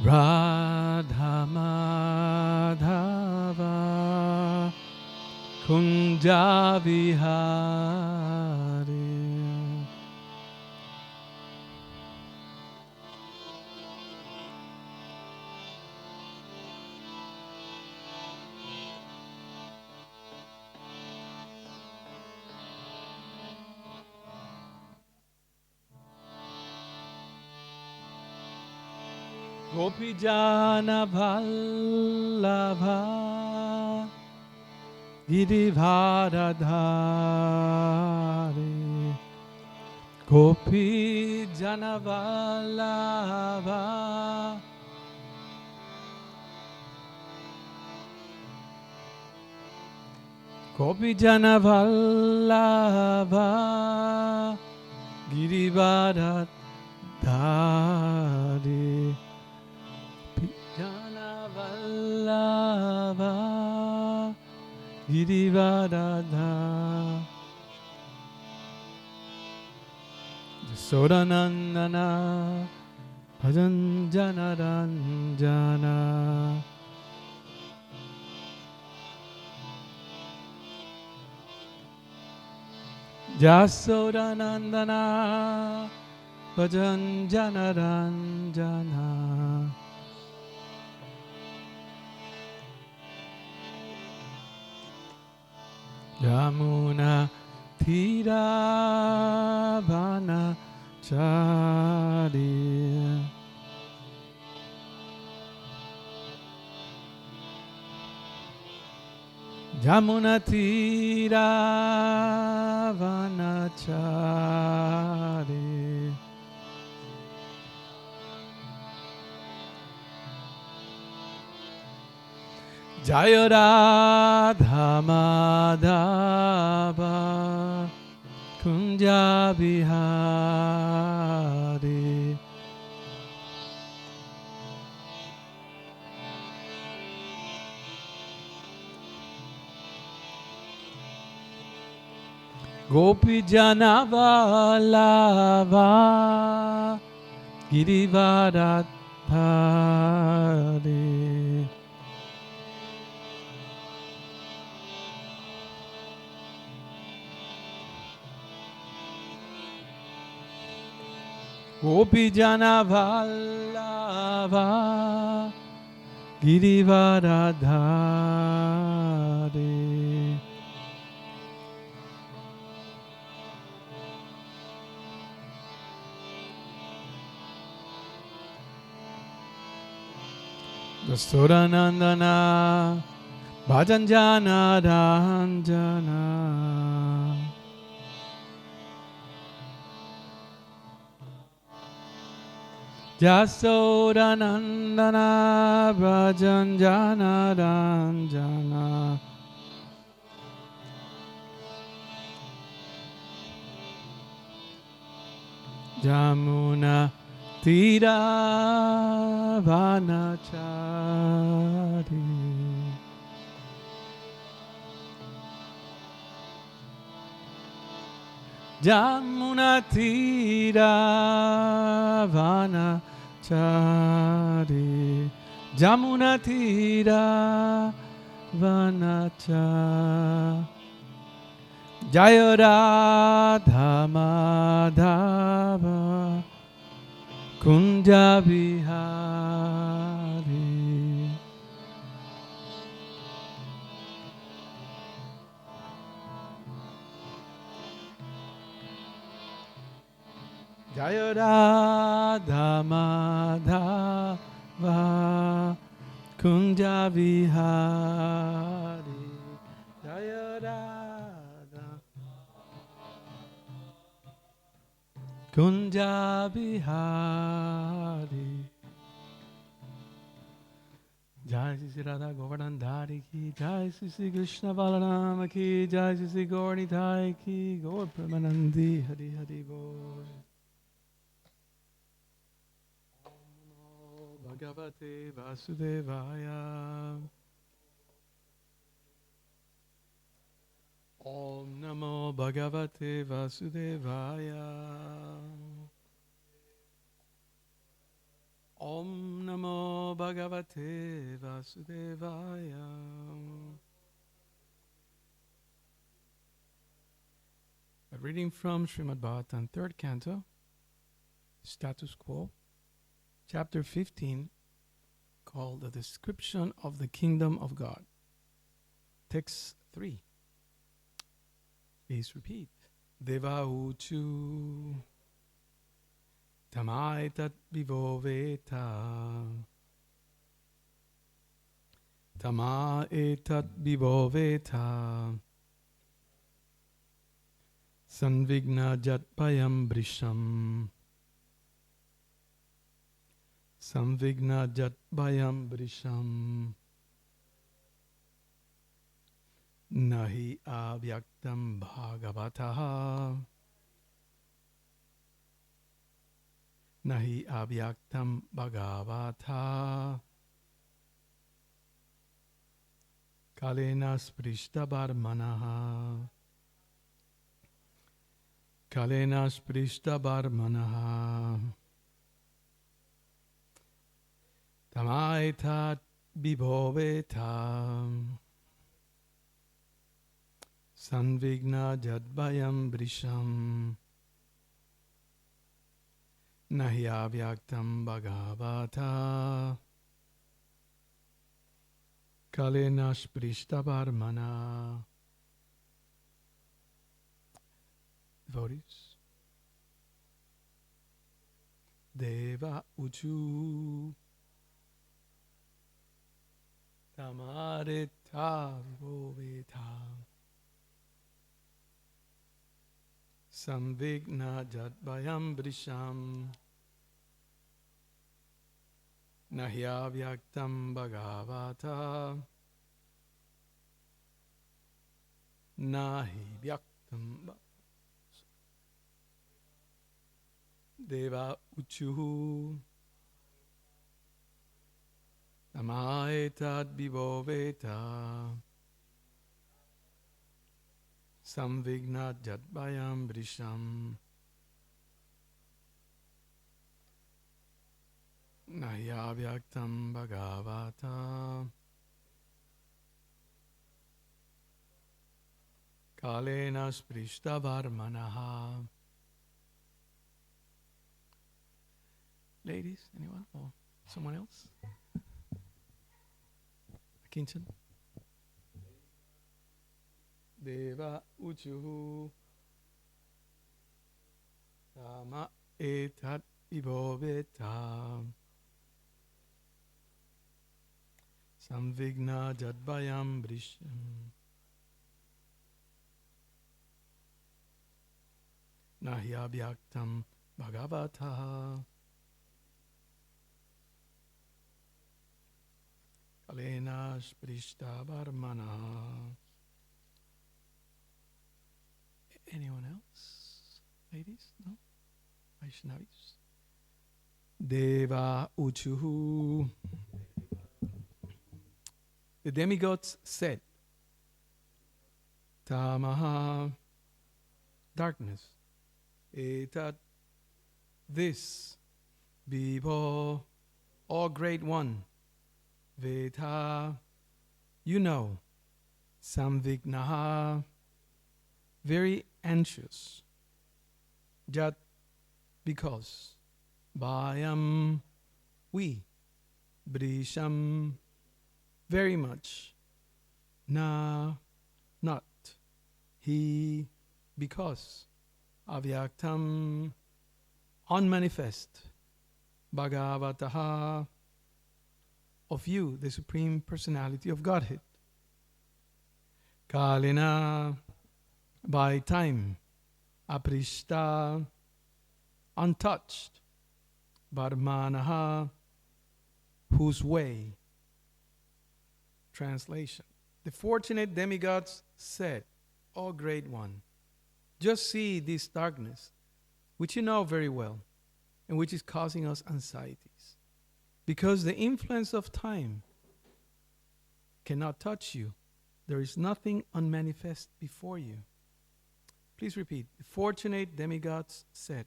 Radha Madhava Kunja Vihari. Gopijana Vallabha Girivardhari. Gopijana Vallabha Gopijana Vallabha Girivardhari. Jana Vallabha Girivardhana Jasodanandana Bhajan Jana Ranjana Jasodanandana Bhajan Jana Ranjana Yamuna Thiravana Chari. Yamuna Thiravana Chari. Jaya Radha Madhava Kunja Vihari. Gopijana Vallabha Girivardhari. Gopijana Vallabha Girivardhari. Jasodanandana Bhajanjana Ranjana Jasodanandana Bhajanjana Ranjana Jamuna Thiravana Chari. Jamuna Thiravana Chari. Jamuna Thiravana Chari. Jaya Radha Madhava Kunja Vihari. Jaya Radha Madhava Kunja Vihari. Jaya Radha Kunja Vihari. Jai Sri Radha Govardhana Dhari ki, Jai Sri Krishna Balarama ki, Jai Sri Gauri Thai ki, Gaur Pramanandi Hari Hari Bol. Om Namo Bhagavate Vasudevaya. Om Namo Bhagavate Vasudevaya. Om Namo Bhagavate Vasudevaya. A reading from Srimad Bhagavatam, 3rd Canto, Status Quo, Chapter 15, called The Description of the Kingdom of God. Text 3. Please repeat. Deva uchu tamai tat vivo veta tama etat vivo veta sanvigna jat payam brisham sanvigna jat payam brisham nahi avyaktam bhagavataha nahi avyaktam bhagavata kalena sprishta barmanaha kalena sprishta barmanaha tamaitat vibhovetam sanvigna jadbayam brisham nahi avyaktam bhagavata kalena sprishta varmana. Devotees, Deva uchu tamarita vibhoveta samvigna jadbayam brisham nahi avyaktam bhagavata nahi vyaktam Deva uchu tamaetat vibhoveta samvigna jadbayam brisham nahi avyaktam bhagavata kalena sprishta varmanaha. Ladies, anyone? Or someone else? Kinchan? Deva uchu tama etat vibhoveta samvigna jadbayam brisham nahi avyaktam bhagavata kalena sprishta varmana. Anyone else? Ladies? No? Vaishnavis? Deva uchu. The demigods said, Tamaha, darkness, etat, this, Vibho, O Great One, Veta, you know, Samvignaha, very anxious, Jat, because, Bhayam, we, Brisham, very much, Na, not, He, because, Avyaktam, unmanifest, Bhagavataha, of you, the Supreme Personality of Godhead. Kalina, by time, aprishta, untouched, Varmanaha, whose way. Translation. The fortunate demigods said, O Great One, just see this darkness, which you know very well, and which is causing us anxieties. Because the influence of time cannot touch you. There is nothing unmanifest before you. Please repeat. The fortunate demigods said,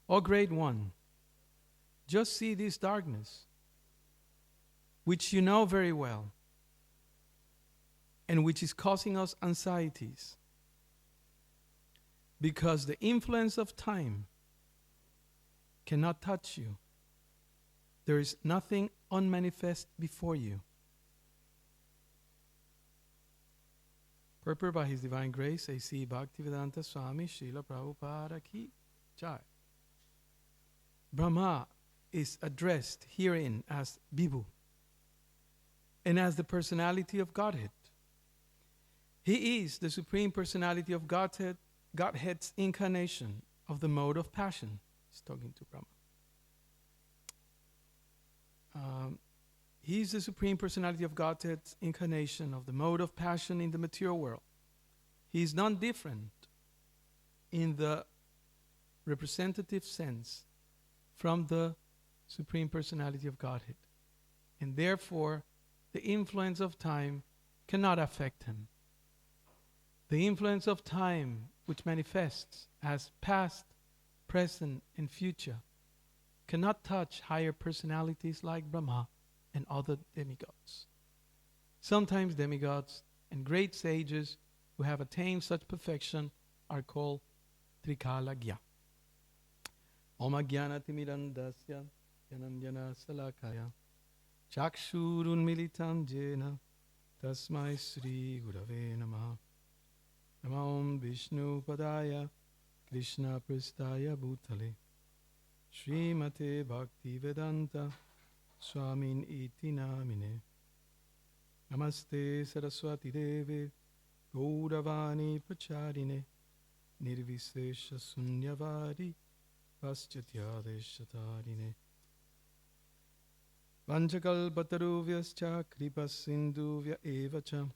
O Great One, just see this darkness, which you know very well, and which is causing us anxieties, because the influence of time cannot touch you. There is nothing unmanifest before you. Purport by His Divine Grace, A.C. Bhaktivedanta Swami Srila Prabhupada Ki Jai. Brahma is addressed herein as Vibhu and as the personality of Godhead. He is the Supreme Personality of Godhead's incarnation of the mode of passion. He's talking to Brahma. He is the Supreme Personality of Godhead's incarnation of the mode of passion in the material world. He is none different in the representative sense from the Supreme Personality of Godhead. And therefore, the influence of time cannot affect him. The influence of time, which manifests as past, present, and future, cannot touch higher personalities like Brahma and other demigods. Sometimes demigods and great sages who have attained such perfection are called Trikalagya. Om Jnana Timirandasya Jananjana Salakaya Chakshurun Militam Jena Tasmai Sri Gurave Namaha. Namam Vishnu Padaya Krishna Pristaya Bhutale Srimate Bhakti Vedanta Swamin iti namine. Namaste Saraswati Deve Gauravani Pacharine Nirvisesha Sunyavari Paschatyadeshatarine Vanchakalpataruvyaschа Kripasinduvya evacha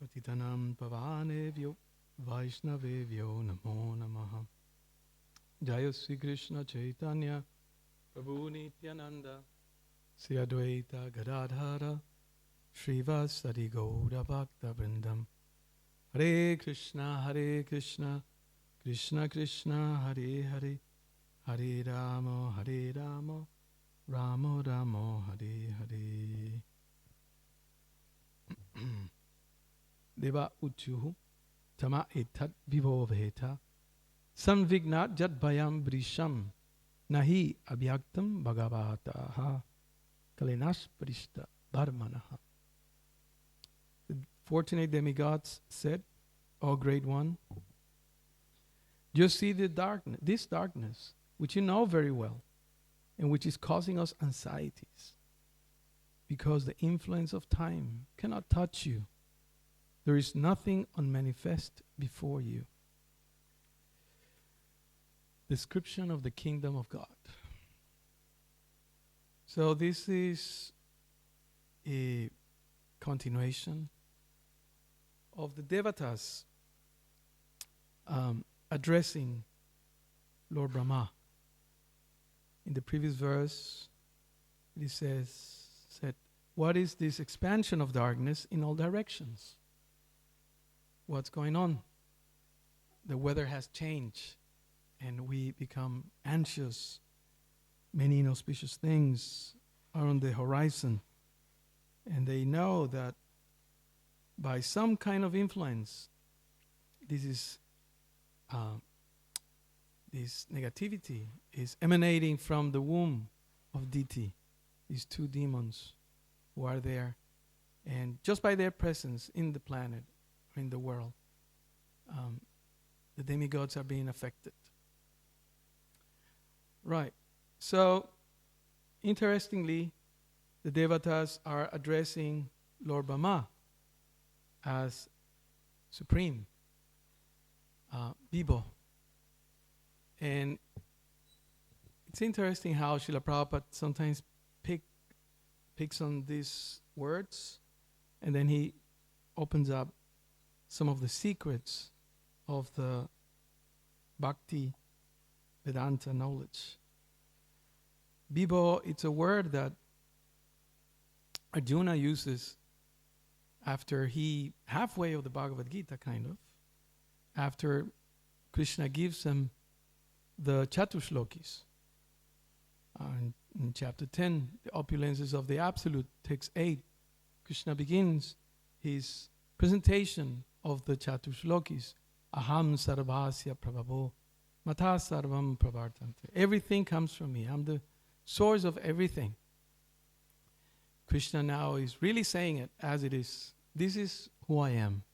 Patitanam Pavanevyo Vaishnavevyo Namo Namaha. Jaya Sri Krishna Chaitanya Prabhu Nityananda Sri Advaita Gadadhara Srivasadi Gaura Bhakta Vrindam. Hare Krishna Krishna Krishna Hare Hare, Hare Rama Rama Rama Hare Hare. Deva Uchuhu Tama Etat Vivo Veta Samvignat Jat Bhayam Brisham Nahi Abhyaktam Bhagavataha Kalinash Parishta Dharmanaha. The fortunate demigods said, O Great One, just see this darkness, which you know very well, and which is causing us anxieties, because the influence of time cannot touch you. There is nothing unmanifest before you. Description of the kingdom of God. So this is a continuation of the Devatas addressing Lord Brahma. In the previous verse, it said, what is this expansion of darkness in all directions? What's going on? The weather has changed and we become anxious. Many inauspicious things are on the horizon. And they know that by some kind of influence, this negativity is emanating from the womb of Diti, these two demons who are there. And just by their presence in the planet, in the world, the demigods are being affected. Right. So, interestingly, the Devatas are addressing Lord Brahma as Supreme, Vibhu. And it's interesting how Srila Prabhupada sometimes picks on these words, and then he opens up some of the secrets of the Bhakti Vedanta knowledge. Vibhu, it's a word that Arjuna uses after halfway of the Bhagavad Gita, kind of, after Krishna gives him the Chatushlokis. In chapter 10, the opulences of the Absolute, text 8, Krishna begins his presentation of the Chatushlokis. Aham sarvasya prabhavo mata sarvam pravartante. Everything comes from me. I'm the source of everything. Krishna now is really saying it as it is. This is who I am.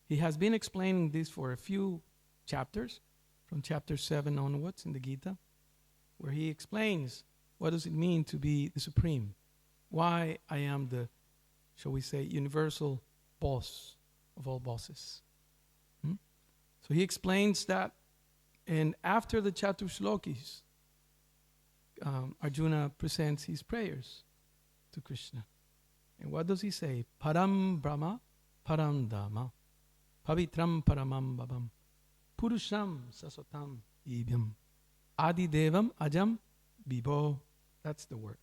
He has been explaining this for a few chapters, from chapter 7 onwards in the Gita, where he explains what does it mean to be the Supreme, why I am the, shall we say, universal boss of all bosses. So he explains that, and after the Chatushlokis, Arjuna presents his prayers to Krishna. And what does he say? Param Brahma, Param Dhamma, Pavitram Paramam Babam, Purusham Sasotam Ibyam, Adi Devam Ajam Bibo. That's the word.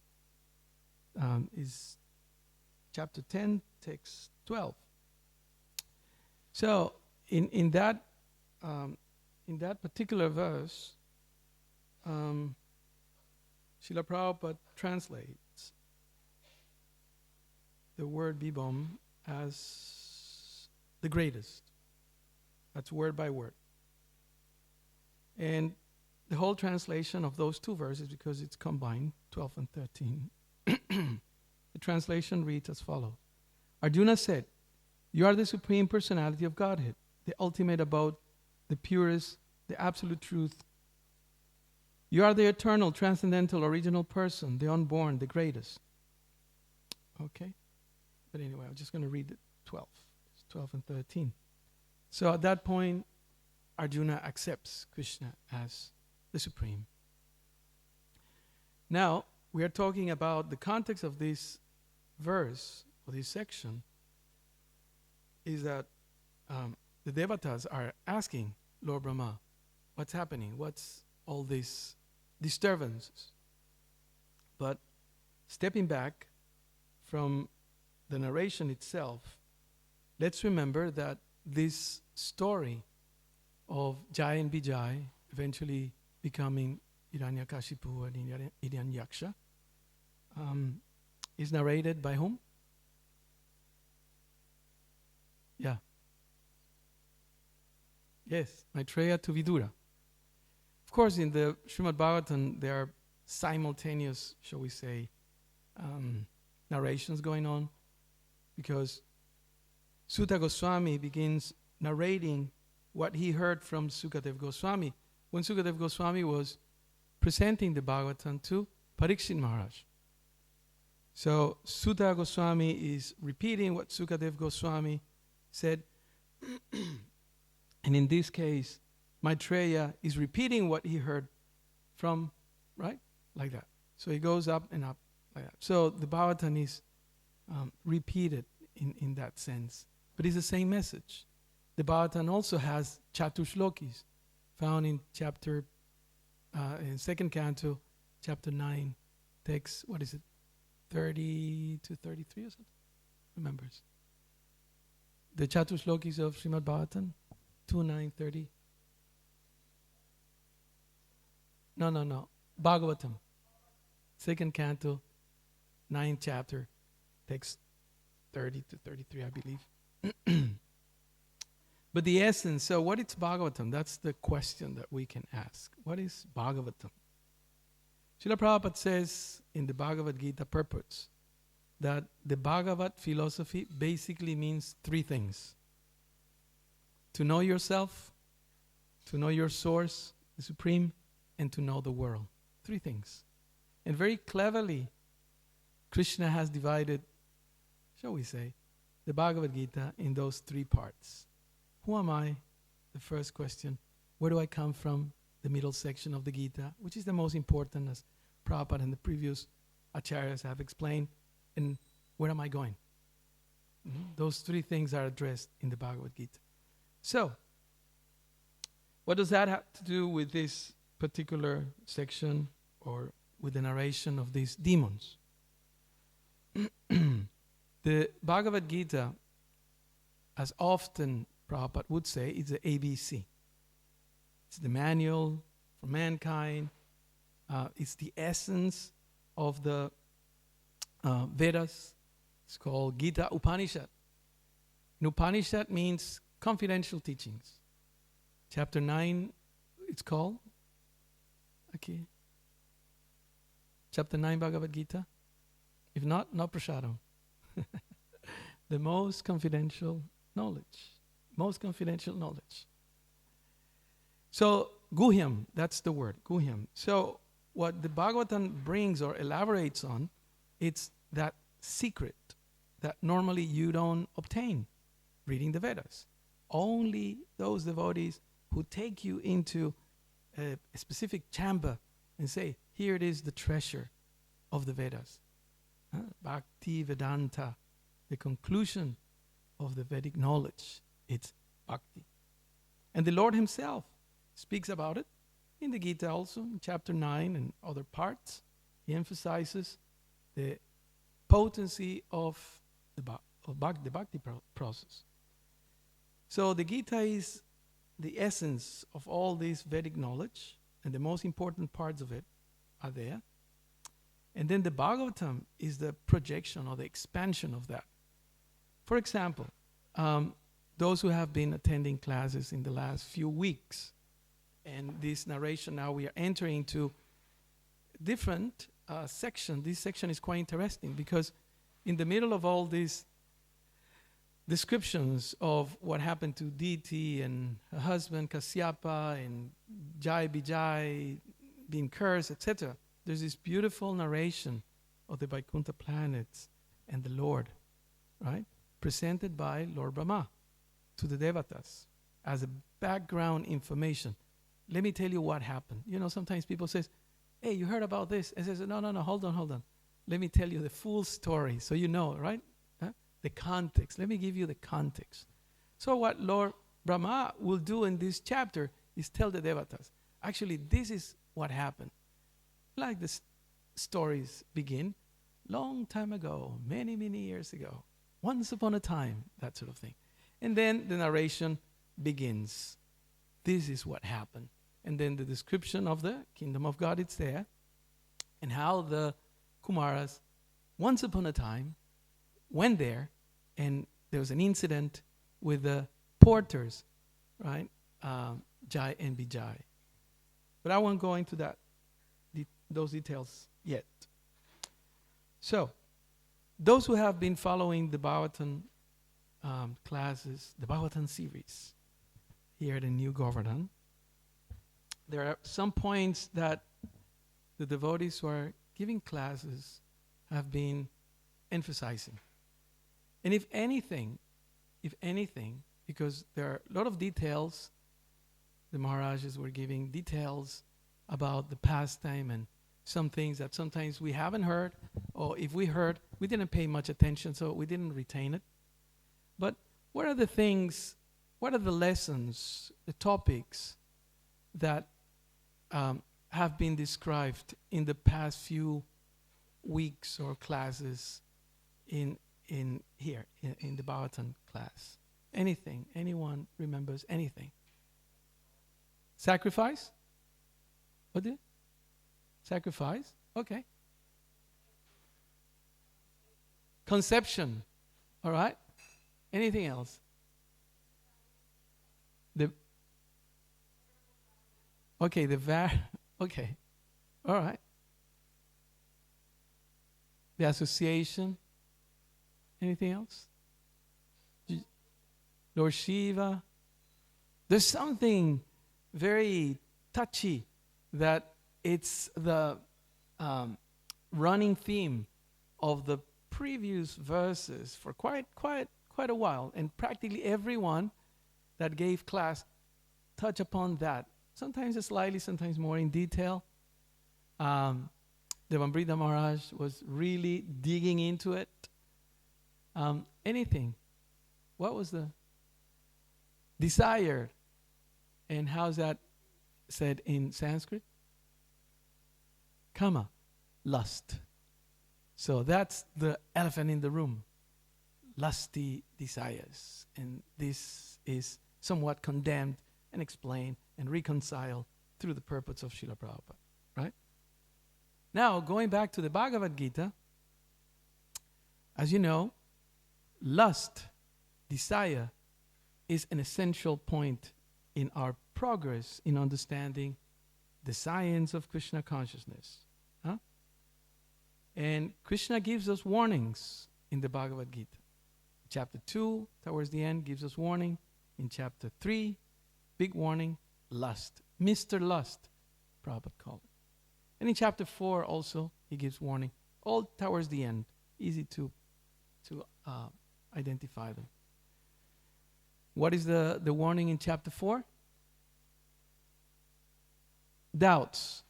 Is chapter 10, text 12. So in that particular verse, Srila Prabhupada translates the word Bibom as the greatest. That's word by word. And the whole translation of those two verses, because it's combined, 12 and 13, the translation reads as follows. Arjuna said, "You are the Supreme Personality of Godhead, the ultimate abode, the purest, the absolute truth. You are the eternal, transcendental, original person, the unborn, the greatest." Okay? But anyway, I'm just going to read the 12. It's 12 and 13. So at that point, Arjuna accepts Krishna as the Supreme. Now, we are talking about the context of this verse, or this section, is that the Devatas are asking Lord Brahma, what's happening? What's all these disturbances? But stepping back from the narration itself, let's remember that this story of Jai and Vijay eventually becoming Hiranyakashipu and Hiranyaksha is narrated by whom? Yeah. Yes, Maitreya to Vidura. Of course, in the Srimad Bhagavatam, there are simultaneous, shall we say, narrations going on, because Sutta Goswami begins narrating what he heard from Sukadev Goswami when Sukadev Goswami was presenting the Bhagavatam to Parikshit Maharaj. So Sutta Goswami is repeating what Sukadev Goswami said, and in this case, Maitreya is repeating what he heard from, right? Like that. So it goes up and up like that. So the Bhagavatam is repeated in that sense. But it's the same message. The Bhagavatam also has Chatushlokis, found in chapter, in second canto, chapter 9, text, 30 to 33 or something? Remembers. The Chatushlokis of Srimad Bhagavatam, 2, 9, 30. No. Bhagavatam. Second canto, 9th chapter, text 30 to 33, I believe. But the essence, so what is Bhagavatam? That's the question that we can ask. What is Bhagavatam? Srila Prabhupada says in the Bhagavad Gita purports that the Bhagavat philosophy basically means three things. To know yourself, to know your source, the Supreme, and to know the world. Three things. And very cleverly, Krishna has divided, shall we say, the Bhagavad Gita in those three parts. Who am I? The first question. Where do I come from? The middle section of the Gita, which is the most important, as Prabhupada and the previous acharyas have explained. And where am I going? Those three things are addressed in the Bhagavad Gita. So, what does that have to do with this particular section or with the narration of these demons? The Bhagavad Gita, as often Prabhupada would say, is the ABC. It's the manual for mankind. It's the essence of the Vedas. It's called Gita Upanishad. And Upanishad means confidential teachings. Chapter 9, it's called. Okay. Chapter 9 Bhagavad Gita. If not, no prasadam. The most confidential knowledge. Most confidential knowledge. So, Guhyam, that's the word, Guhyam. So, what the Bhagavatam brings or elaborates on, it's that secret that normally you don't obtain reading the Vedas. Only those devotees who take you into a specific chamber and say, here it is, the treasure of the Vedas. Bhakti Vedanta, the conclusion of the Vedic knowledge, it's Bhakti. And the Lord himself speaks about it in the Gita also, in chapter 9 and other parts. He emphasizes the potency of the Bhakti process. So the Gita is the essence of all this Vedic knowledge, and the most important parts of it are there. And then the Bhagavatam is the projection or the expansion of that. For example, those who have been attending classes in the last few weeks, and this narration now we are entering into different section. This section is quite interesting because in the middle of all these descriptions of what happened to Diti and her husband Kasyapa and Jai Vijay being cursed, etc., there's this beautiful narration of the Vaikuntha planets and the Lord, right? Presented by Lord Brahma to the Devatas as a background information. Let me tell you what happened. You know, sometimes people say, hey, you heard about this? And says, no, hold on. Let me tell you the full story so you know, right? The context. Let me give you the context. So what Lord Brahma will do in this chapter is tell the Devatas, actually, this is what happened. Like the stories begin, long time ago, many, many years ago, once upon a time, that sort of thing. And then the narration begins. This is what happened. And then the description of the kingdom of God, it's there. And how the Kumaras, once upon a time, went there, and there was an incident with the porters, right? Jai and Vijay. But I won't go into those details yet. So, those who have been following the Bhagavatam classes, the Bhagavatam series, here at the New Govardhana, there are some points that the devotees who are giving classes have been emphasizing. And if anything, because there are a lot of details, the Maharajas were giving details about the pastime and some things that sometimes we haven't heard, or if we heard, we didn't pay much attention, so we didn't retain it. But what are the things, what are the lessons, the topics that have been described in the past few weeks or classes in the Bhagavatam class? Anything? Anyone remembers anything? Sacrifice? What did? Sacrifice? Okay. Conception. All right. Anything else? Okay. All right. The association. Anything else? Lord Shiva. There's something very touchy that it's the running theme of the previous verses for quite a while, and practically everyone that gave class touch upon that. Sometimes slightly, sometimes more in detail. Devamrita Maharaj was really digging into it. Anything? What was the desire? And how's that said in Sanskrit? Kama, lust. So that's the elephant in the room. Lusty desires. And this is somewhat condemned and explained and reconciled through the purpose of Srila Prabhupada. Right? Now, going back to the Bhagavad Gita, as you know, lust, desire, is an essential point in our progress in understanding the science of Krishna consciousness. Huh? And Krishna gives us warnings in the Bhagavad Gita. Chapter 2, towards the end, gives us warning. In chapter 3, big warning, lust. Mr. Lust, Prabhupada called it. And in chapter 4 also, he gives warning. All towards the end. Easy to identify them. What is the warning in chapter 4? Doubts.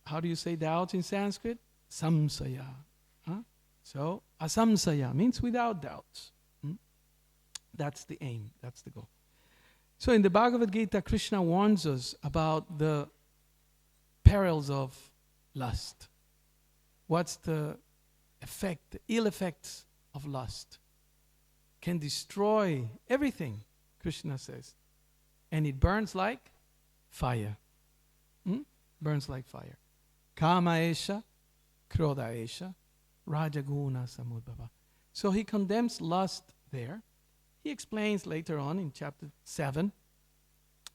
How do you say doubts in Sanskrit? Samsaya. Huh? So, asamsaya means without doubts. That's the aim. That's the goal. So in the Bhagavad Gita, Krishna warns us about the perils of lust. What's the effect, the ill effects of lust? Can destroy everything, Krishna says. And it burns like fire. Burns like fire. Kama esha, krodha esha, rajaguna samudbhava. So he condemns lust there. He explains later on in chapter 7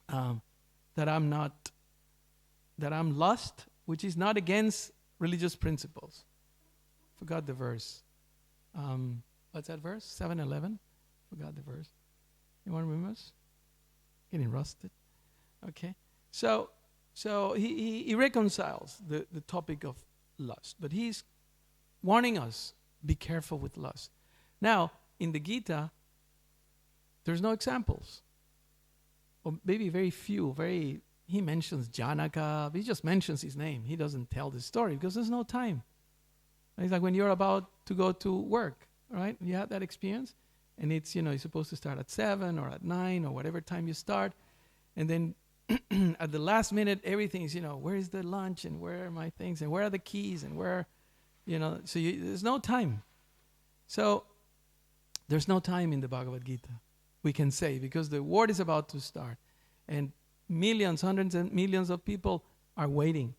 that I'm lust, which is not against religious principles. Forgot the verse. What's that verse? 7:11. Forgot the verse. Anyone remembers? Getting rusted. Okay. So he reconciles the topic of lust, but he's warning us, be careful with lust. Now, in the Gita, there's no examples. Or maybe very few. He mentions Janaka. He just mentions his name. He doesn't tell the story because there's no time. It's like when you're about to go to work, right? You have that experience. And it's, you're supposed to start at 7 or at 9 or whatever time you start. And then at the last minute, everything is, where is the lunch and where are my things and where are the keys and where, so there's no time. So there's no time in the Bhagavad Gita, we can say, because the war is about to start. And millions, hundreds and millions of people are waiting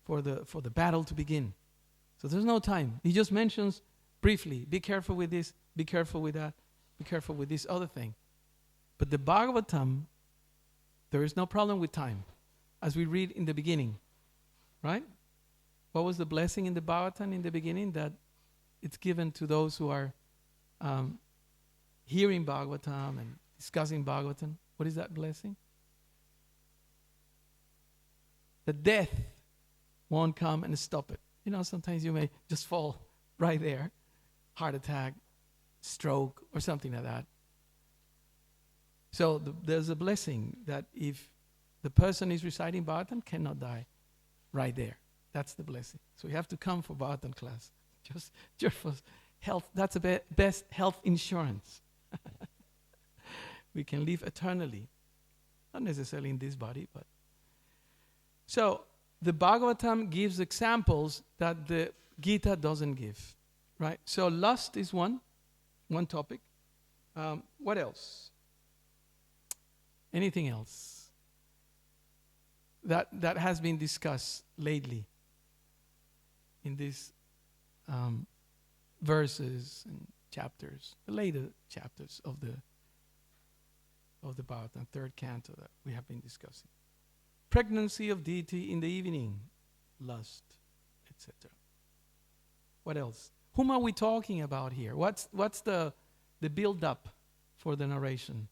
for the battle to begin. So there's no time. He just mentions briefly, be careful with this, be careful with that, be careful with this other thing. But the Bhagavatam, there is no problem with time, as we read in the beginning, right? What was the blessing in the Bhagavatam in the beginning? That it's given to those who are hearing Bhagavatam and discussing Bhagavatam. What is that blessing? The death won't come and stop it. Sometimes you may just fall right there, heart attack, stroke, or something like that. So there's a blessing that if the person is reciting Bhagavatam, cannot die right there. That's the blessing. So you have to come for Bhagavatam class. Just for health. That's the best health insurance. We can live eternally. Not necessarily in this body, but. So the Bhagavatam gives examples that the Gita doesn't give. Right? So lust is one topic. What else? Anything else that has been discussed lately in these verses and chapters, the later chapters of the Bhagavatam, third canto that we have been discussing? Pregnancy of deity in the evening, lust, etc. What else? Whom are we talking about here? What's the build-up for the narration?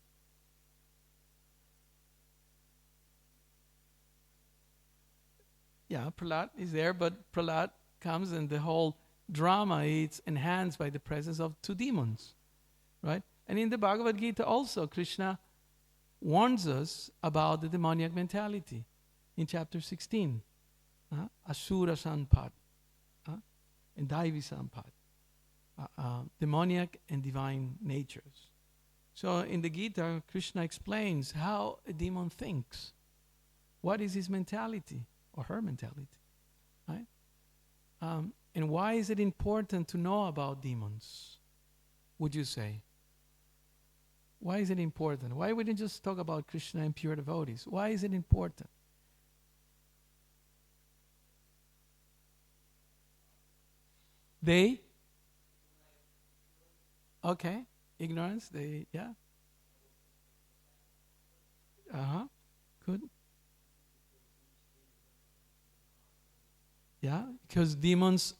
Yeah, Prahlad is there, but Prahlad comes and the whole drama is enhanced by the presence of two demons, right? And in the Bhagavad Gita also, Krishna warns us about the demoniac mentality in chapter 16. Asura Sanpad and Daivi Sanpad. Demoniac and divine natures. So in the Gita, Krishna explains how a demon thinks. What is his mentality or her mentality, right? And why is it important to know about demons, would you say? Why is it important? Why wouldn't you just talk about Krishna and pure devotees? Why is it important? They, okay, ignorance, yeah. Uh-huh, good. Yeah, because demons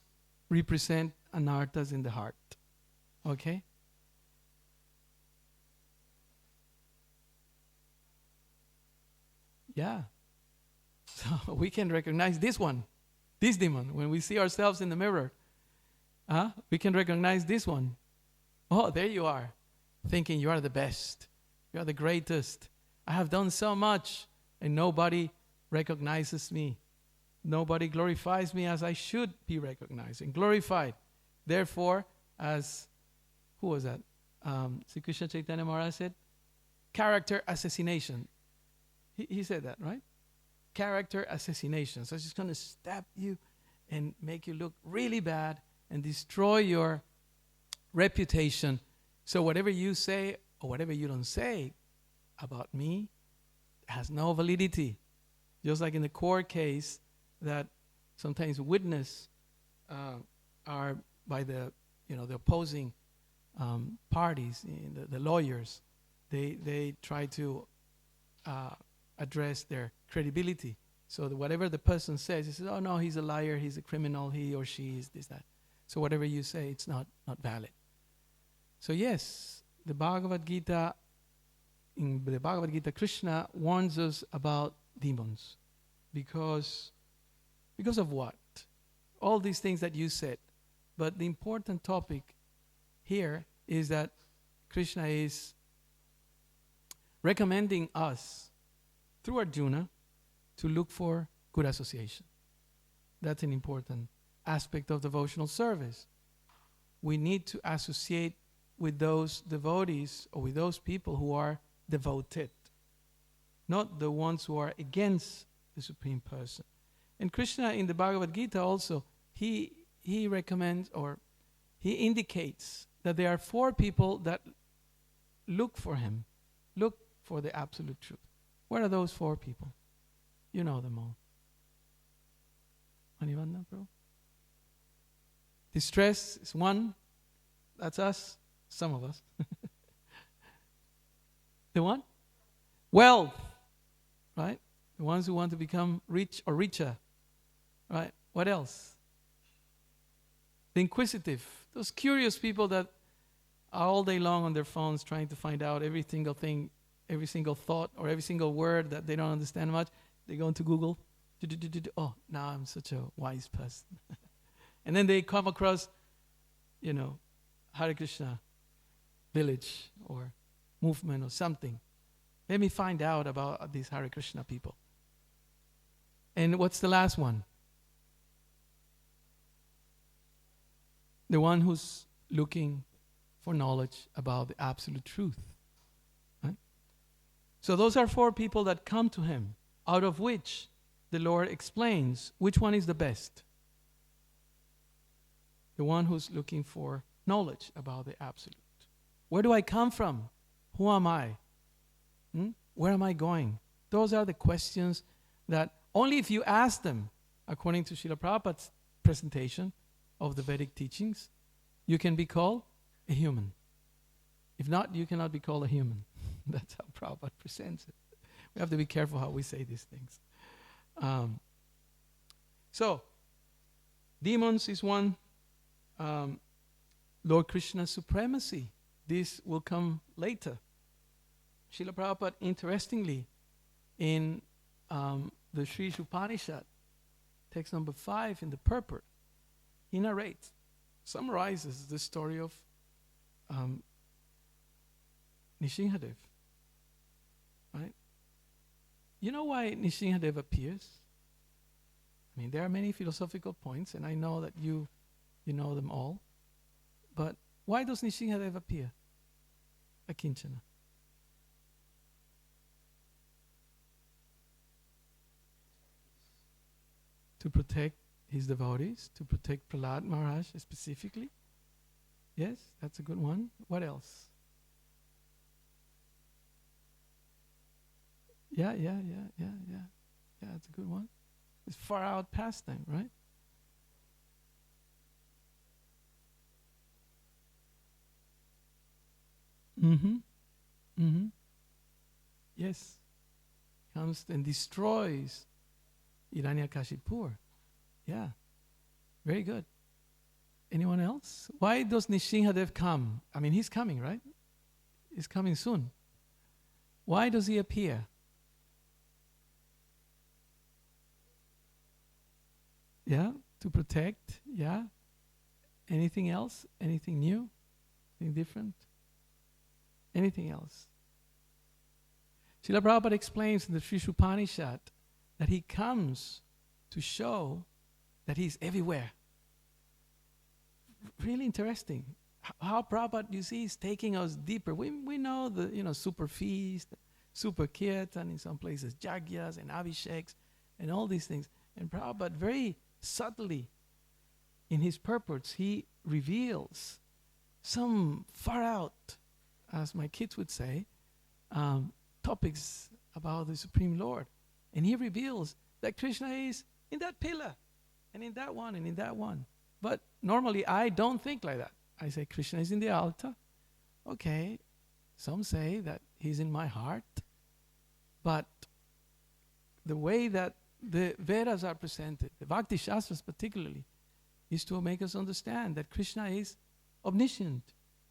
represent anarthas in the heart. Okay? Yeah. So we can recognize this one, this demon. When we see ourselves in the mirror, we can recognize this one. Oh, there you are, thinking you are the best. You are the greatest. I have done so much, and nobody recognizes me. Nobody glorifies me as I should be recognized and glorified. Therefore, as, who was that? Sri Krishna Chaitanya Maharaj said, character assassination. He said that, right? Character assassination. So it's just going to stab you and make you look really bad and destroy your reputation. So whatever you say or whatever you don't say about me has no validity. Just like in the court case that sometimes witness are by the opposing parties, the lawyers. They try to address their credibility. So that whatever the person says, he says, oh no, he's a liar, he's a criminal, he or she is this, that. So whatever you say, it's not valid. So yes, the Bhagavad Gita, in the Bhagavad Gita, Krishna warns us about demons. Because of what? All these things that you said. But the important topic here is that Krishna is recommending us through Arjuna to look for good association. That's an important aspect of devotional service. We need to associate with those devotees or with those people who are devoted, not the ones who are against the Supreme Person. And Krishna in the Bhagavad Gita also, he recommends or he indicates that there are 4 people that look for him, look for the absolute truth. What are those 4 people? You know them all. Anyone know, bro? Distress is one. That's us. Some of us. The one? Wealth. Right? The ones who want to become rich or richer. Right? What else? The inquisitive. Those curious people that are all day long on their phones trying to find out every single thing, every single thought, or every single word that they don't understand much. They go into Google. Oh, now I'm such a wise person. And then they come across, Hare Krishna village or movement or something. Let me find out about these Hare Krishna people. And what's the last one? The one who's looking for knowledge about the absolute truth. Right? So those are 4 people that come to him, out of which the Lord explains which one is the best. The one who's looking for knowledge about the absolute. Where do I come from? Who am I? Where am I going? Those are the questions that only if you ask them, according to Srila Prabhupada's presentation of the Vedic teachings, you can be called a human. If not, you cannot be called a human. That's how Prabhupada presents it. We have to be careful how we say these things. So, demons is one. Lord Krishna's supremacy. This will come later. Srila Prabhupada, interestingly, in the Sri Upanishad, text number 5 in the purport, he summarizes the story of Nishingadev. Right? You know why Nishingadev appears? I mean, there are many philosophical points, and I know that you know them all. But why does Nishingadev appear? Akinchana. To protect his devotees, to protect Prahlad Maharaj specifically. Yes, that's a good one. What else? Yeah, that's a good one. It's far out past time, right? Mm-hmm. Mm-hmm. Yes. Comes and destroys Hiranyakashipu. Yeah. Very good. Anyone else? Why does Nishingadev come? I mean, he's coming, right? He's coming soon. Why does he appear? Yeah, to protect. Yeah. Anything else? Anything new? Anything different? Anything else? Srila Prabhupada explains in the Srishupanishad that he comes to show that he's everywhere. Really interesting. How Prabhupada, you see, is taking us deeper. We know the super feast, super kirtan, in some places jagyas and abhisheks and all these things. And Prabhupada very subtly in his purports, he reveals some far out, as my kids would say, topics about the Supreme Lord. And he reveals that Krishna is in that pillar and in that one and in that one. But normally I don't think like that. I say Krishna is in the altar. Okay, some say that he's in my heart. But the way that the Vedas are presented, the Bhakti Shastras particularly, is to make us understand that Krishna is omniscient.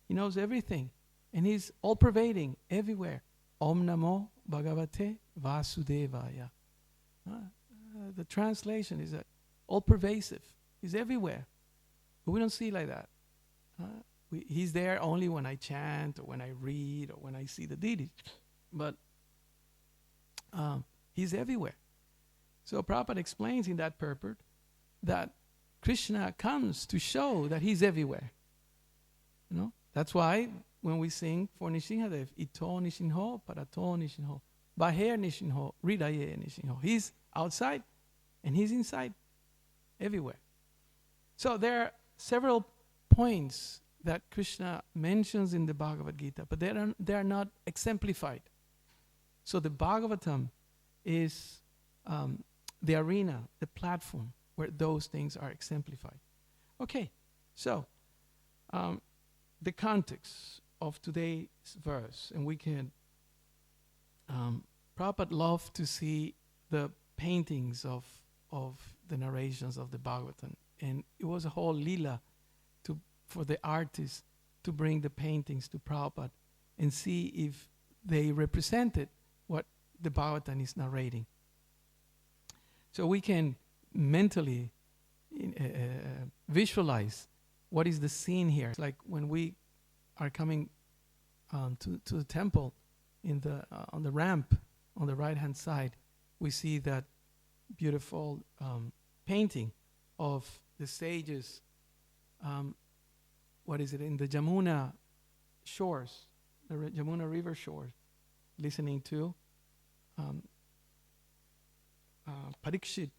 He knows everything. And he's all-pervading, everywhere. Om Namo Bhagavate Vasudevaya. The translation is that all-pervasive. He's everywhere. But we don't see it like that. He's there only when I chant or when I read or when I see the deities. But he's everywhere. So Prabhupada explains in that purport that Krishna comes to show that he's everywhere. You know? That's why when we sing for Nishingadev, Ito Nishinho, Parato Nishinho, Baher Nishinho, Ridaye Nishinho. He's outside and he's inside, everywhere. So there are several points that Krishna mentions in the Bhagavad Gita, but they are not exemplified. So the Bhagavatam is the arena, the platform where those things are exemplified. Okay, so the context of today's verse, and we can Prabhupada loved to see the paintings of the narrations of the Bhagavatam, and it was a whole lila for the artists to bring the paintings to Prabhupada and see if they represented what the Bhagavatam is narrating. So we can mentally visualize what is the scene here. It's like when we are coming to the temple on the ramp on the right-hand side, we see that beautiful painting of the sages. In the Jamuna shores, the Jamuna river shores, listening to Parikshit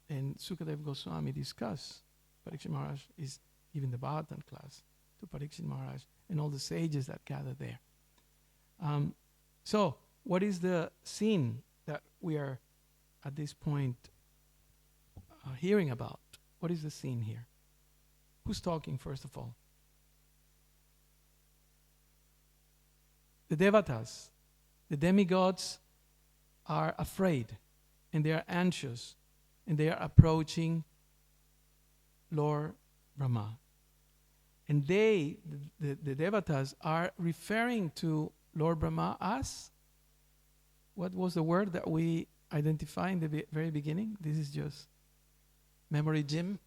and Sukadev Goswami discuss. Parikshit Maharaj is giving the Bhagavatam class to Parikshit Maharaj and all the sages that gather there. So, what is the scene that we are at this point hearing about? What is the scene here? Who's talking first of all? The devatas, the demigods, are afraid and they are anxious and they are approaching Lord Brahma. And the devatas are referring to Lord Brahma as, what was the word that we identified in the very beginning? This is just memory gym,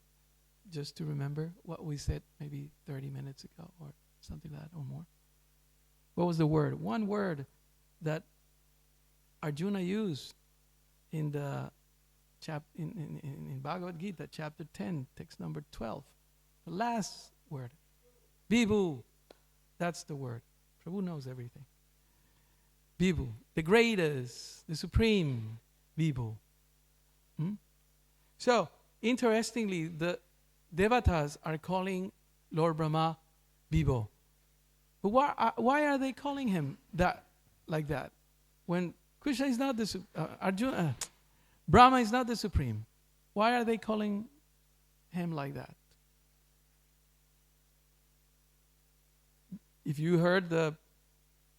just to remember what we said maybe 30 minutes ago or something like that or more. What was the word? One word that Arjuna used in the in Bhagavad Gita, chapter 10, text number 12. The last word. Vibhu. That's the word. Prabhu knows everything. Vibhu. The greatest, the supreme Vibhu. So, interestingly, the devatas are calling Lord Brahma Vibhu. But why are they calling him that like that? When Krishna is not the Brahma is not the supreme. Why are they calling him like that? If you heard the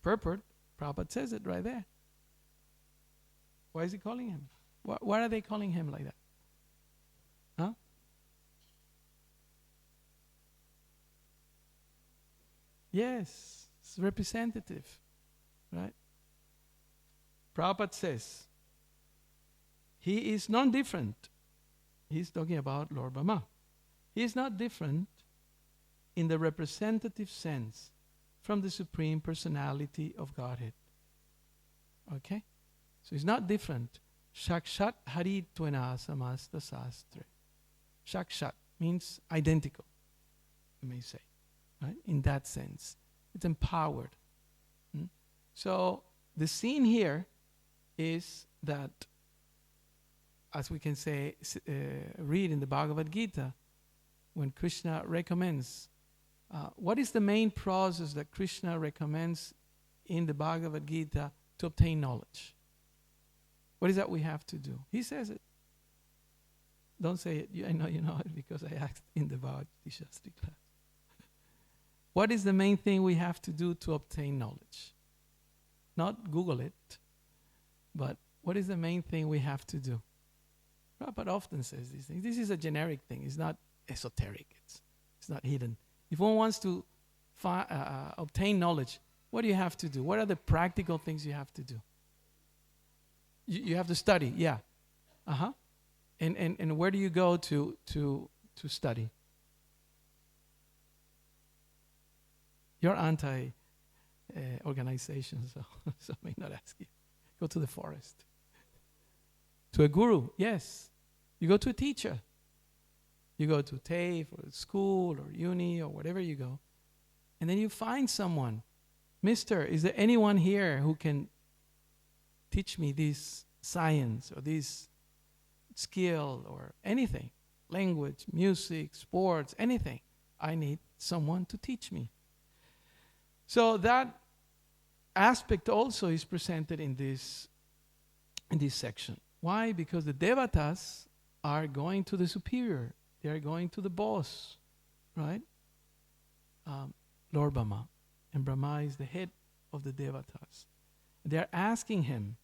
purport, Prabhupada says it right there. Why is he calling him? Why are they calling him like that? Huh? Yes, it's representative, right? Prabhupada says, he is non-different. He's talking about Lord Brahma. He is not different in the representative sense from the Supreme Personality of Godhead. Okay? So he's not different. Shakshat Haritvena Samasta Sastre. Shakshat means identical, you may say. Right? In that sense. It's empowered. So the scene here is that, as we can say, read in the Bhagavad Gita, when Krishna recommends, what is the main process that Krishna recommends in the Bhagavad Gita to obtain knowledge? What is that we have to do? He says it. Don't say it. I know you know it because I asked in the Bhagavad Shastri class. What is the main thing we have to do to obtain knowledge? Not Google it, but what is the main thing we have to do? Prabhupada often says these things. This is a generic thing. It's not esoteric. It's not hidden. If one wants to obtain knowledge, what do you have to do? What are the practical things you have to do? You have to study, yeah. And where do you go to study? You're anti-organization, so I may not ask you. Go to the forest. To a guru, yes. You go to a teacher. You go to TAFE or school or uni or whatever you go. And then you find someone. Mister, is there anyone here who can teach me this science or this skill or anything? Language, music, sports, anything. I need someone to teach me. So that aspect also is presented in this section. Why? Because the devatas are going to the superior. They are going to the boss, right? Lord Brahma. And Brahma is the head of the devatas. They are asking him,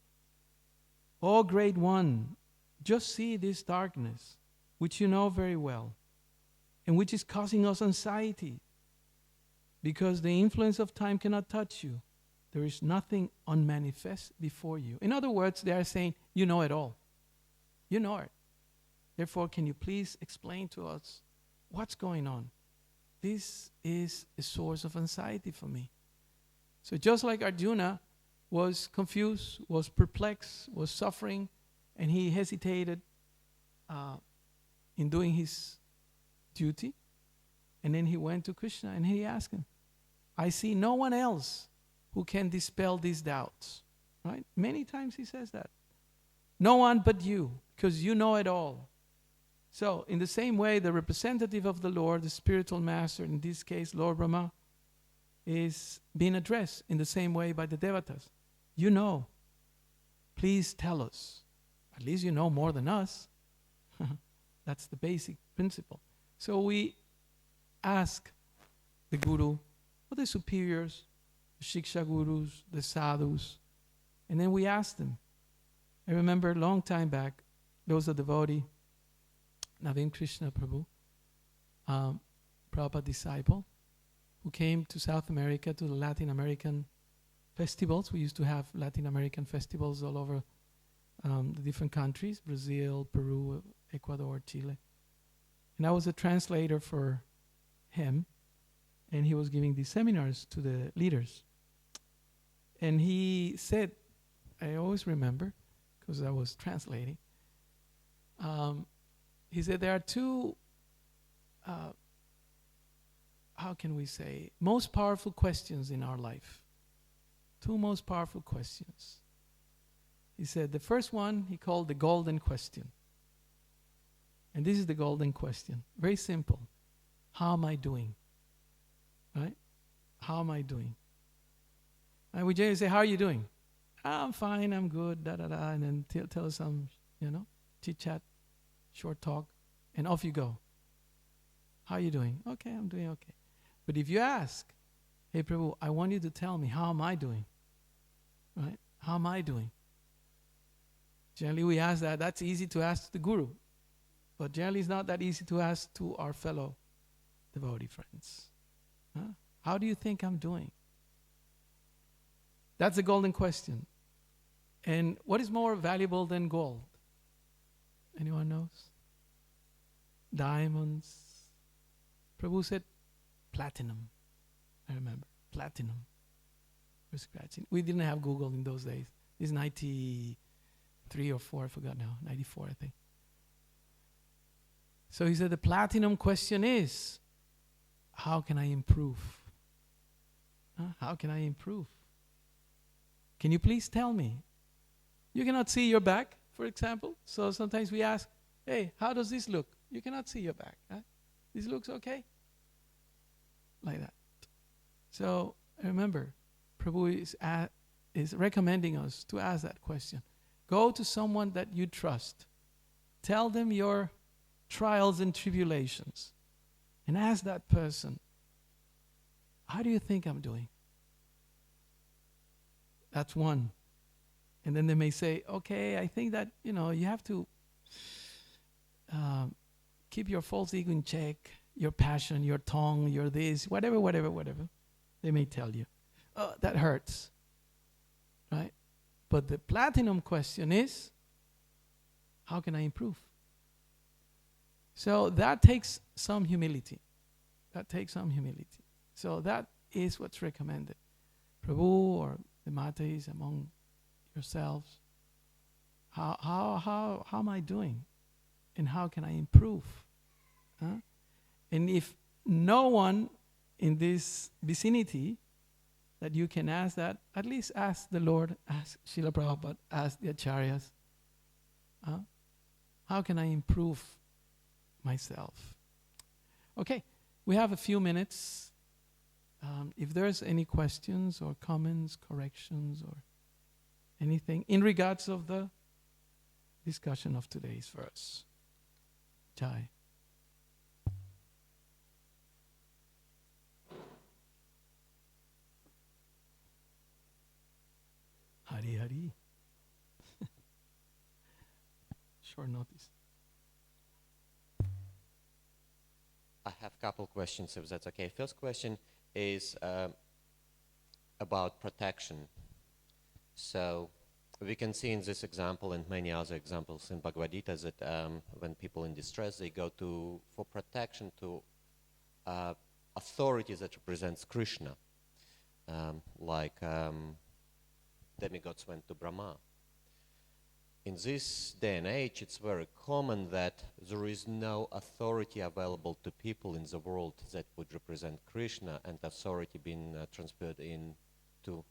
"O great one, just see this darkness, which you know very well, and which is causing us anxiety, because the influence of time cannot touch you. There is nothing unmanifest before you." In other words, they are saying, you know it all. You know it. Therefore, can you please explain to us what's going on? This is a source of anxiety for me. So just like Arjuna was confused, was perplexed, was suffering, and he hesitated in doing his duty, and then he went to Krishna and he asked him, I see no one else who can dispel these doubts. Right? Many times he says that. No one but you, because you know it all. So, in the same way, the representative of the Lord, the spiritual master, in this case, Lord Brahma, is being addressed in the same way by the devatas. You know. Please tell us. At least you know more than us. That's the basic principle. So we ask the guru, or the superiors, the shiksha gurus, the sadhus, and then we ask them. I remember a long time back, there was a devotee, Naveen Krishna Prabhu, Prabhupada disciple, who came to South America, to the Latin American festivals. We used to have Latin American festivals all over the different countries, Brazil, Peru, Ecuador, Chile. And I was a translator for him, and he was giving these seminars to the leaders. And he said, I always remember, because I was translating, he said there are two, how can we say, most powerful questions in our life. Two most powerful questions. He said the first one he called the golden question. And this is the golden question. Very simple. How am I doing? Right? How am I doing? And we generally say, how are you doing? I'm fine, I'm good, da-da-da, and then tell some, chit-chat, short talk, and off you go. How are you doing? Okay, I'm doing okay. But if you ask, hey Prabhu, I want you to tell me, how am I doing? right? How am I doing? Generally we ask that. That's easy to ask to the Guru. But generally it's not that easy to ask to our fellow devotee friends. Huh? How do you think I'm doing? That's the golden question. And what is more valuable than gold? Anyone knows? Diamonds. Prabhu said platinum. I remember. Platinum. We're scratching. We didn't have Google in those days. It's 93 or 4, I forgot now. 94, I think. So he said the platinum question is, how can I improve? How can I improve? Can you please tell me? You cannot see your back, for example. So sometimes we ask, hey, how does this look? You cannot see your back. Huh? This looks okay? Like that. So remember, Prabhu is recommending us to ask that question. Go to someone that you trust. Tell them your trials and tribulations. And ask that person, how do you think I'm doing? That's one. And then they may say, okay, I think that, you have to keep your false ego in check, your passion, your tongue, your this, whatever. They may tell you. That hurts. Right? But the platinum question is, how can I improve? So that takes some humility. So that is what's recommended. Prabhu or the Matais among yourselves, how am I doing? And how can I improve? Huh? And if no one in this vicinity that you can ask that, at least ask the Lord, ask Srila Prabhupada, ask the Acharyas. How can I improve myself? Okay, we have a few minutes. If there's any questions or comments, corrections, or anything in regards of the discussion of today's verse. Jai. Hari Hari. Short notice. I have a couple questions, if that's okay. First question is about protection. So we can see in this example and many other examples in Bhagavad Gita that when people in distress, they go for protection to authority that represents Krishna, like demigods went to Brahma. In this day and age, it's very common that there is no authority available to people in the world that would represent Krishna, and authority being transferred into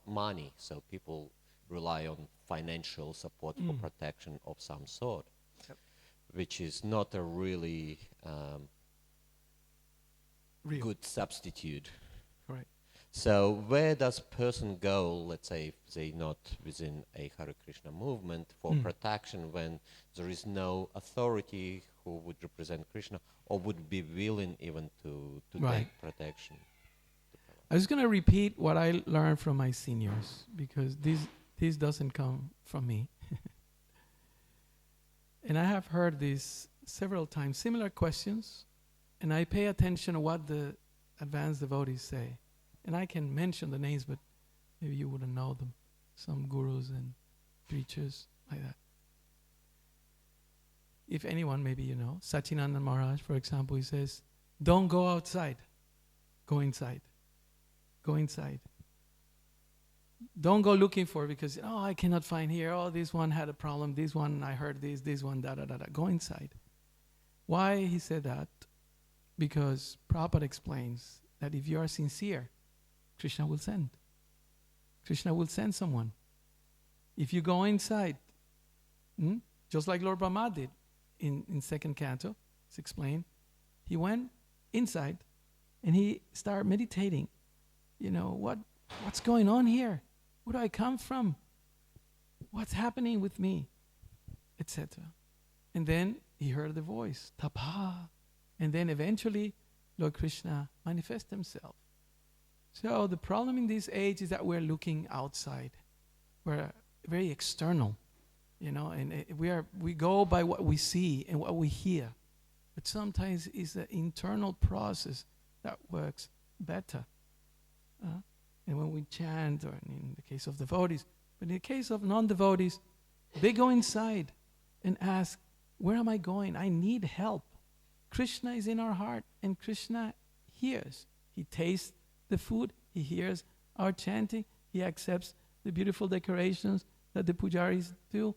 money. So people rely on financial support for protection of some sort, which is not a really good substitute. Right. So where does person go, let's say, if they're not within a Hare Krishna movement, for protection when there is no authority who would represent Krishna or would be willing even to take protection? I was going to repeat what I learned from my seniors, because this doesn't come from me. And I have heard this several times, similar questions, and I pay attention to what the advanced devotees say. And I can mention the names, but maybe you wouldn't know them. Some gurus and preachers like that. If anyone, maybe you know. Sachinanda Maharaj, for example, he says, don't go outside. Go inside. Go inside. Don't go looking for it because, I cannot find here. This one had a problem. This one, I heard this one, da-da-da-da. Go inside. Why he said that? Because Prabhupada explains that if you are sincere, Krishna will send. Krishna will send someone. If you go inside, just like Lord Brahma did in second canto, it's explained. He went inside and he started meditating. What's going on here? Where do I come from? What's happening with me? Etc. And then he heard the voice, Tapa. And then eventually, Lord Krishna manifests himself. So the problem in this age is that we're looking outside. we're very external, and we go by what we see and what we hear. But sometimes it's the internal process that works better. And when we chant, or in the case of devotees, but in the case of non-devotees, they go inside and ask, where am I going? I need help. Krishna is in our heart, and Krishna hears. He tastes the food, he hears our chanting, he accepts the beautiful decorations that the pujaris do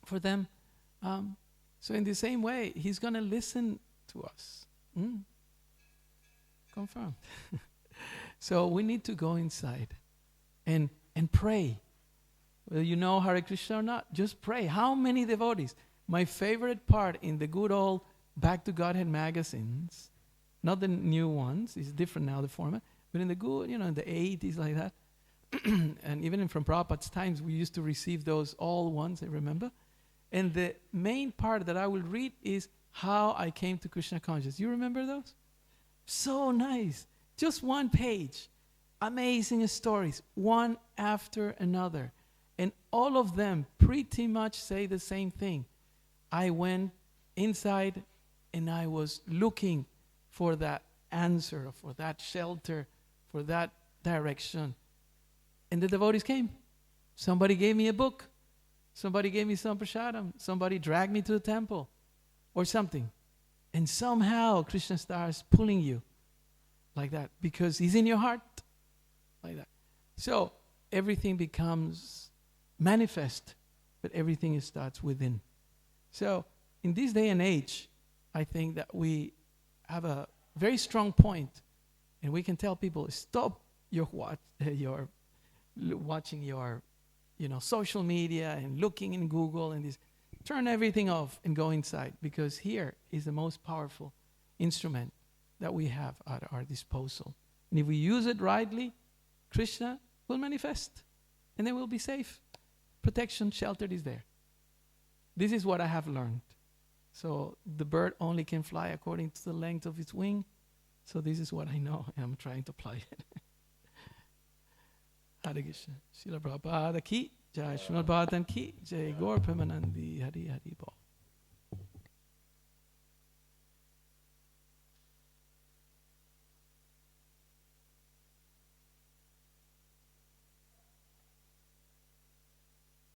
for them. So in the same way, he's going to listen to us. Confirmed. So we need to go inside and pray. Whether you know Hare Krishna or not, just pray. How many devotees? My favorite part in the good old Back to Godhead magazines, not the new ones, it's different now, the format, but in the good, in the 80s like that, and even from Prabhupada's times, we used to receive those all ones, I remember. And the main part that I will read is how I came to Krishna consciousness. You remember those? So nice. Just one page. Amazing stories, one after another. And all of them pretty much say the same thing. I went inside and I was looking for that answer, for that shelter, for that direction. And the devotees came. Somebody gave me a book. Somebody gave me some prasadam. Somebody dragged me to the temple or something. And somehow Krishna starts pulling you like that because he's in your heart like that. So everything becomes manifest, but everything starts within. So in this day and age, I think that we have a very strong point, and we can tell people, stop your watching your social media and looking in Google and this. Turn everything off and go inside, because here is the most powerful instrument that we have at our disposal. And if we use it rightly, Krishna will manifest and then we'll be safe. Protection, shelter is there. This is what I have learned. So the bird only can fly according to the length of its wing. So this is what I know, and I'm trying to apply it. Hare Krishna. Srila Prabhupada ki, Jai Srimad Bhagavatam ki, Jai Gaur Premanandi, Hari Hari.